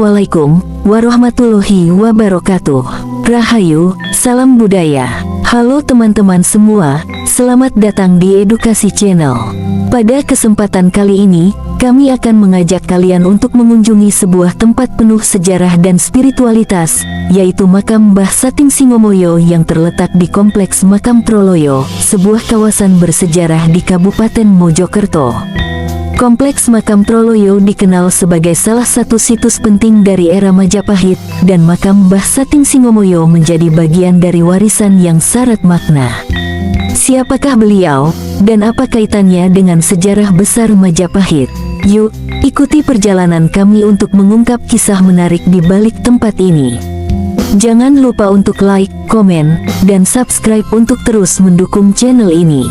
Assalamualaikum warahmatullahi wabarakatuh. Rahayu, salam budaya. Halo teman-teman semua, selamat datang di Edukasi Channel. Pada kesempatan kali ini, kami akan mengajak kalian untuk mengunjungi sebuah tempat penuh sejarah dan spiritualitas, yaitu Makam Mbah Sating Singomoyo yang terletak di Kompleks Makam Troloyo, sebuah kawasan bersejarah di Kabupaten Mojokerto. Kompleks Makam Troloyo dikenal sebagai salah satu situs penting dari era Majapahit, dan Makam Mbah Sating Singomoyo menjadi bagian dari warisan yang syarat makna. Siapakah beliau, dan apa kaitannya dengan sejarah besar Majapahit? Yuk, ikuti perjalanan kami untuk mengungkap kisah menarik di balik tempat ini. Jangan lupa untuk like, komen, dan subscribe untuk terus mendukung channel ini.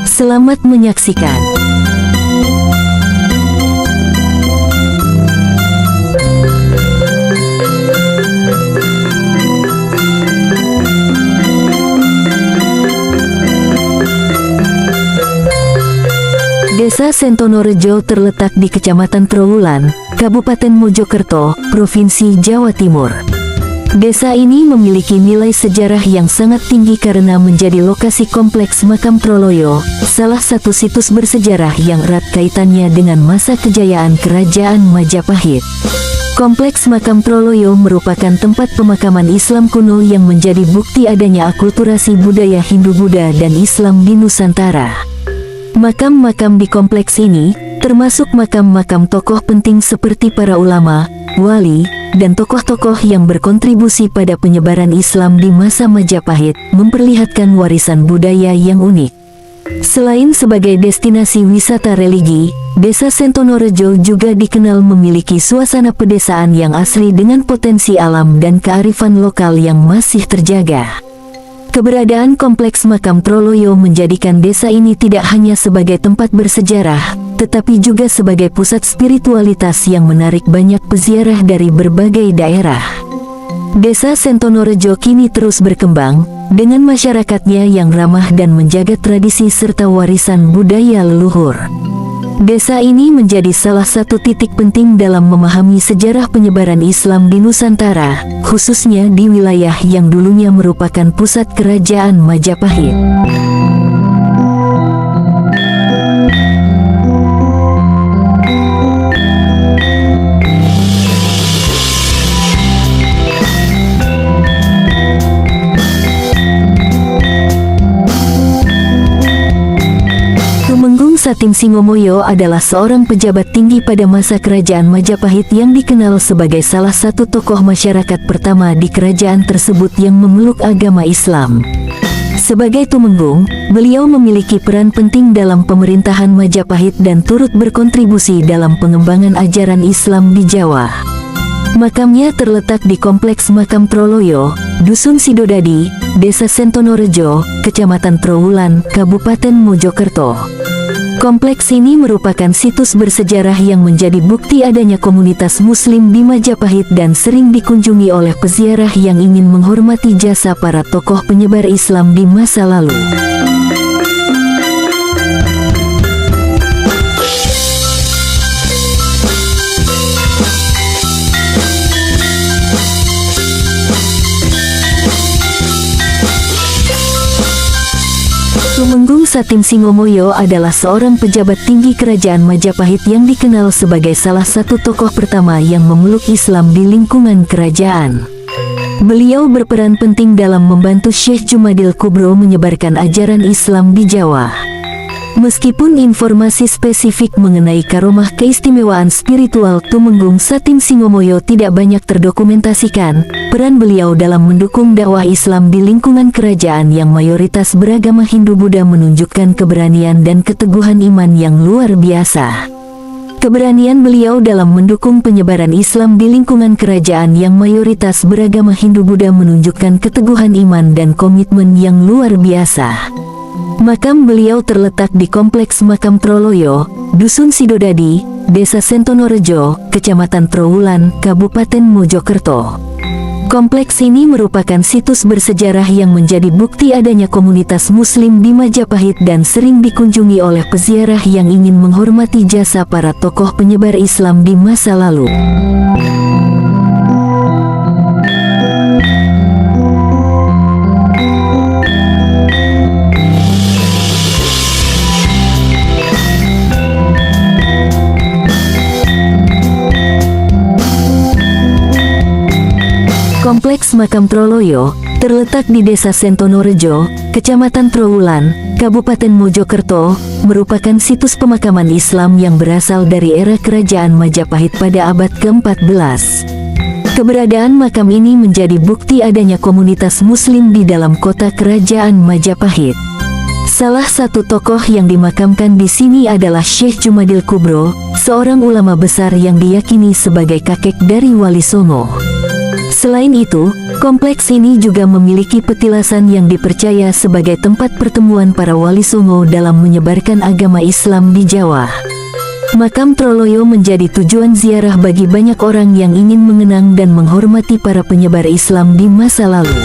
Selamat menyaksikan. Desa Sentonorejo terletak di Kecamatan Trowulan, Kabupaten Mojokerto, Provinsi Jawa Timur. Desa ini memiliki nilai sejarah yang sangat tinggi karena menjadi lokasi kompleks Makam Troloyo, salah satu situs bersejarah yang erat kaitannya dengan masa kejayaan Kerajaan Majapahit. Kompleks Makam Troloyo merupakan tempat pemakaman Islam kuno yang menjadi bukti adanya akulturasi budaya Hindu-Buddha dan Islam di Nusantara. Makam-makam di kompleks ini, termasuk makam-makam tokoh penting seperti para ulama, wali, dan tokoh-tokoh yang berkontribusi pada penyebaran Islam di masa Majapahit, memperlihatkan warisan budaya yang unik. Selain sebagai destinasi wisata religi, Desa Sentonorejo juga dikenal memiliki suasana pedesaan yang asri dengan potensi alam dan kearifan lokal yang masih terjaga. Keberadaan kompleks Makam Troloyo menjadikan desa ini tidak hanya sebagai tempat bersejarah, tetapi juga sebagai pusat spiritualitas yang menarik banyak peziarah dari berbagai daerah. Desa Sentonorejo kini terus berkembang, dengan masyarakatnya yang ramah dan menjaga tradisi serta warisan budaya leluhur. Desa ini menjadi salah satu titik penting dalam memahami sejarah penyebaran Islam di Nusantara, khususnya di wilayah yang dulunya merupakan pusat Kerajaan Majapahit. Sating Singomoyo adalah seorang pejabat tinggi pada masa Kerajaan Majapahit yang dikenal sebagai salah satu tokoh masyarakat pertama di kerajaan tersebut yang memeluk agama Islam. Sebagai tumenggung, beliau memiliki peran penting dalam pemerintahan Majapahit dan turut berkontribusi dalam pengembangan ajaran Islam di Jawa. Makamnya terletak di Kompleks Makam Troloyo, Dusun Sidodadi, Desa Sentonorejo, Kecamatan Trowulan, Kabupaten Mojokerto. Kompleks ini merupakan situs bersejarah yang menjadi bukti adanya komunitas Muslim di Majapahit dan sering dikunjungi oleh peziarah yang ingin menghormati jasa para tokoh penyebar Islam di masa lalu. Tumenggung Sating Singomoyo adalah seorang pejabat tinggi Kerajaan Majapahit yang dikenal sebagai salah satu tokoh pertama yang memeluk Islam di lingkungan kerajaan. Beliau berperan penting dalam membantu Syekh Jumadil Kubro menyebarkan ajaran Islam di Jawa. Meskipun informasi spesifik mengenai karomah keistimewaan spiritual Tumenggung Sating Singomoyo tidak banyak terdokumentasikan, peran beliau dalam mendukung dakwah Islam di lingkungan kerajaan yang mayoritas beragama Hindu-Buddha menunjukkan keberanian dan keteguhan iman yang luar biasa. Keberanian beliau dalam mendukung penyebaran Islam di lingkungan kerajaan yang mayoritas beragama Hindu-Buddha menunjukkan keteguhan iman dan komitmen yang luar biasa. Makam beliau terletak di Kompleks Makam Troloyo, Dusun Sidodadi, Desa Sentonorejo, Kecamatan Trowulan, Kabupaten Mojokerto. Kompleks ini merupakan situs bersejarah yang menjadi bukti adanya komunitas Muslim di Majapahit dan sering dikunjungi oleh peziarah yang ingin menghormati jasa para tokoh penyebar Islam di masa lalu. Kompleks Makam Troloyo terletak di Desa Sentonorejo, Kecamatan Trowulan, Kabupaten Mojokerto, merupakan situs pemakaman Islam yang berasal dari era Kerajaan Majapahit pada abad ke-14. Keberadaan makam ini menjadi bukti adanya komunitas Muslim di dalam kota Kerajaan Majapahit. Salah satu tokoh yang dimakamkan di sini adalah Syekh Jumadil Kubro, seorang ulama besar yang diyakini sebagai kakek dari Wali Songo. Selain itu, kompleks ini juga memiliki petilasan yang dipercaya sebagai tempat pertemuan para Wali Songo dalam menyebarkan agama Islam di Jawa. Makam Troloyo menjadi tujuan ziarah bagi banyak orang yang ingin mengenang dan menghormati para penyebar Islam di masa lalu.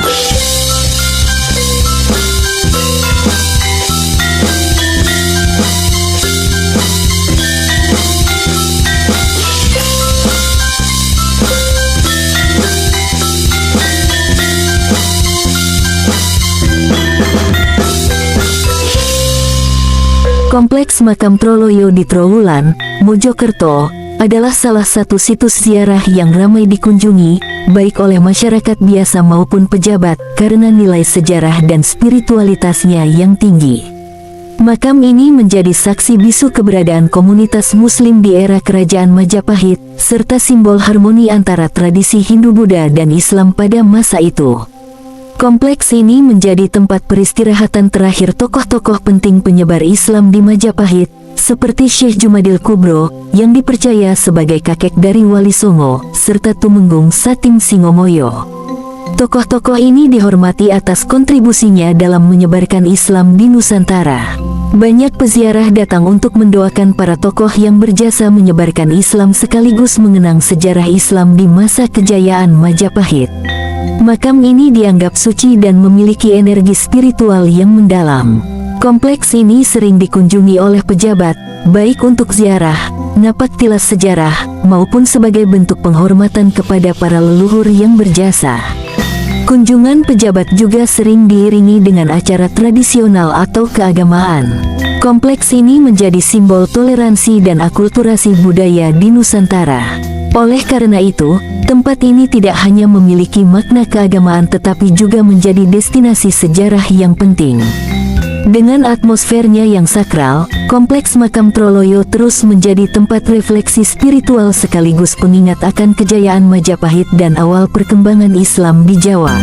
Kompleks Makam Troloyo di Trowulan, Mojokerto, adalah salah satu situs ziarah yang ramai dikunjungi, baik oleh masyarakat biasa maupun pejabat, karena nilai sejarah dan spiritualitasnya yang tinggi. Makam ini menjadi saksi bisu keberadaan komunitas Muslim di era Kerajaan Majapahit, serta simbol harmoni antara tradisi Hindu-Buddha dan Islam pada masa itu. Kompleks ini menjadi tempat peristirahatan terakhir tokoh-tokoh penting penyebar Islam di Majapahit, seperti Syekh Jumadil Kubro, yang dipercaya sebagai kakek dari Wali Songo, serta Tumenggung Satim Singomoyo. Tokoh-tokoh ini dihormati atas kontribusinya dalam menyebarkan Islam di Nusantara. Banyak peziarah datang untuk mendoakan para tokoh yang berjasa menyebarkan Islam sekaligus mengenang sejarah Islam di masa kejayaan Majapahit. Makam ini dianggap suci dan memiliki energi spiritual yang mendalam. Kompleks ini sering dikunjungi oleh pejabat, baik untuk ziarah, napak tilas sejarah, maupun sebagai bentuk penghormatan kepada para leluhur yang berjasa. Kunjungan pejabat juga sering diiringi dengan acara tradisional atau keagamaan. Kompleks ini menjadi simbol toleransi dan akulturasi budaya di Nusantara. Oleh karena itu, tempat ini tidak hanya memiliki makna keagamaan tetapi juga menjadi destinasi sejarah yang penting. Dengan atmosfernya yang sakral, Kompleks Makam Troloyo terus menjadi tempat refleksi spiritual sekaligus pengingat akan kejayaan Majapahit dan awal perkembangan Islam di Jawa.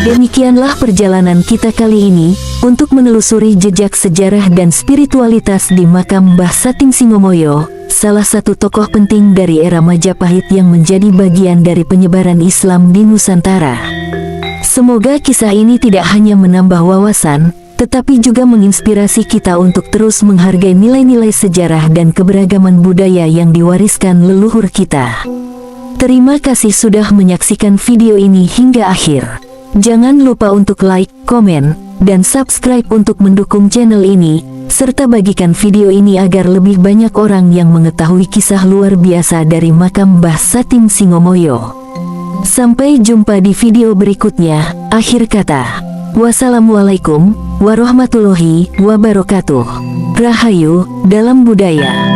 Demikianlah perjalanan kita kali ini, untuk menelusuri jejak sejarah dan spiritualitas di makam Mbah Satim Singomoyo, salah satu tokoh penting dari era Majapahit yang menjadi bagian dari penyebaran Islam di Nusantara. Semoga kisah ini tidak hanya menambah wawasan, tetapi juga menginspirasi kita untuk terus menghargai nilai-nilai sejarah dan keberagaman budaya yang diwariskan leluhur kita. Terima kasih sudah menyaksikan video ini hingga akhir. Jangan lupa untuk like, komen, dan subscribe untuk mendukung channel ini, serta bagikan video ini agar lebih banyak orang yang mengetahui kisah luar biasa dari makam Mbah Satim Singomoyo. Sampai jumpa di video berikutnya. Akhir kata, wassalamualaikum warahmatullahi wabarakatuh. Rahayu dalam budaya.